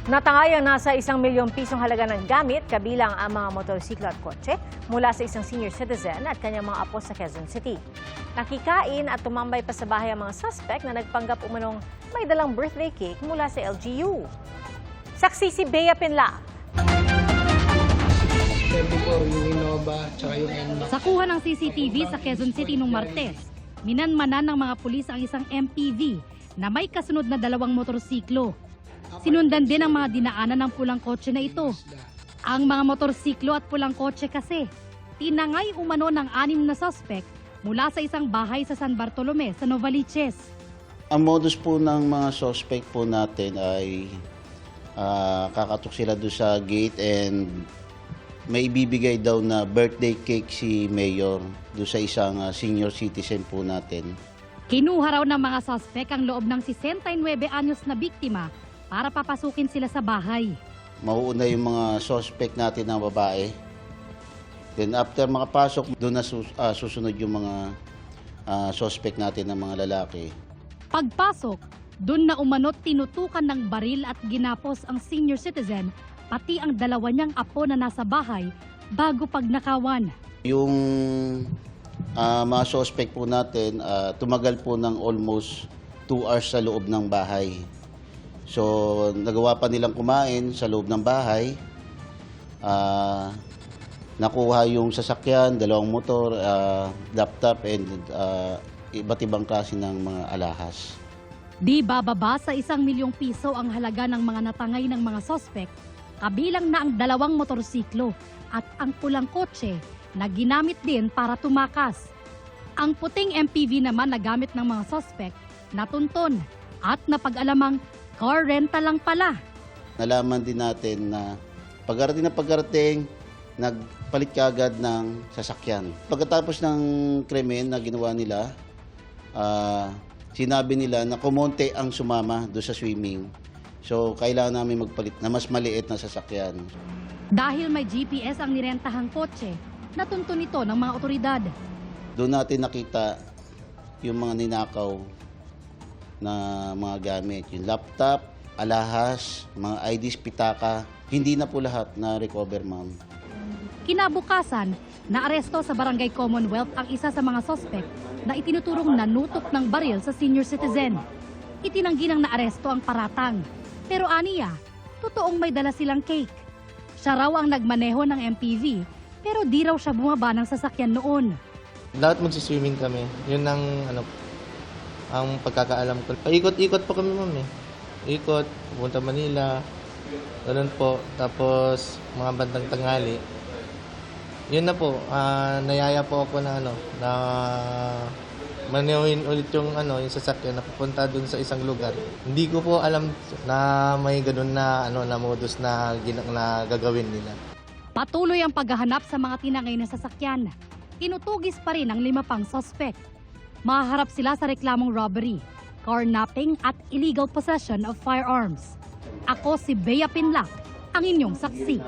Natangayang nasa 1 milyong pisong halaga ng gamit, kabilang ang mga motorsiklo at kotse, mula sa isang senior citizen at kanyang mga apo sa Quezon City. Nakikain at tumambay pa sa bahay ang mga suspect na nagpanggap umanong may dalang birthday cake mula sa LGU. Saksi si Bea Pinla. Sa kuha ng CCTV sa Quezon City noong Martes, minanmanan ng mga pulis ang isang MPV na may kasunod na 2 motorsiklo. Sinundan din ang mga dinaanan ng pulang kotse na ito. Ang mga motorsiklo at pulang kotse kasi, tinangay umano ng 6 na suspect mula sa isang bahay sa San Bartolome sa Novaliches. Ang modus po ng mga suspect po natin ay kakatok sila doon sa gate and may ibibigay daw na birthday cake si Mayor doon sa isang senior citizen po natin. Kinuha raw ng mga suspect ang loob ng 69 anyos na biktima para papasukin sila sa bahay. Mauuna yung mga suspect natin na babae. Then after makapasok, doon na susunod yung mga suspect natin na mga lalaki. Pagpasok, doon na umano tinutukan ng baril at ginapos ang senior citizen, pati ang 2 niyang apo na nasa bahay bago pagnakawan. Yung mga suspect po natin, tumagal po ng almost 2 hours sa loob ng bahay. So, nagawa pa nilang kumain sa loob ng bahay. Nakuha yung sasakyan, 2 motor, laptop, and iba't ibang klase ng mga alahas. Di bababa sa 1 milyong piso ang halaga ng mga natangay ng mga suspect, kabilang na ang 2 motorsiklo at ang pulang kotse na ginamit din para tumakas. Ang puting MPV naman na gamit ng mga suspect, natunton at napag-alamang car rental lang pala. Nalaman din natin na pagkarating, nagpalit kaagad ng sasakyan. Pagkatapos ng krimen na ginawa nila, sinabi nila na kumonte ang sumama doon sa swimming. So, kailangan namin magpalit na mas maliit na sasakyan. Dahil may GPS ang nirentahang kotse, natuntun ito ng mga otoridad. Doon natin nakita yung mga ninakaw na mga gamit. Yung laptop, alahas, mga IDs, pitaka. Hindi na po lahat na recover, ma'am. Kinabukasan, naaresto sa Barangay Commonwealth ang isa sa mga suspect na itinuturong nanutok ng baril sa senior citizen. Itinanggi ng naaresto ang paratang. Pero aniya, totoong may dala silang cake. Siya raw ang nagmaneho ng MPV, pero di raw siya bumaba ng sasakyan noon. Lahat magsiswimming kami. Yun ang pagkakaalam ko. Ikot-ikot po kami, ma'am, eh. Ikot, pupunta Manila, ganun po. Tapos, mga bandang tanghali. Yun na po, nayaya po ako na manehuin ulit yung sasakyan na pupunta dun sa isang lugar. Hindi ko po alam na may ganun na modus na gagawin nila. Patuloy ang paghahanap sa mga tinangay na sasakyan. Tinutugis pa rin ang 5 pang suspect. Mahaharap sila sa reklamong robbery, carnapping at illegal possession of firearms. Ako si Bea Pinla, ang inyong saksi.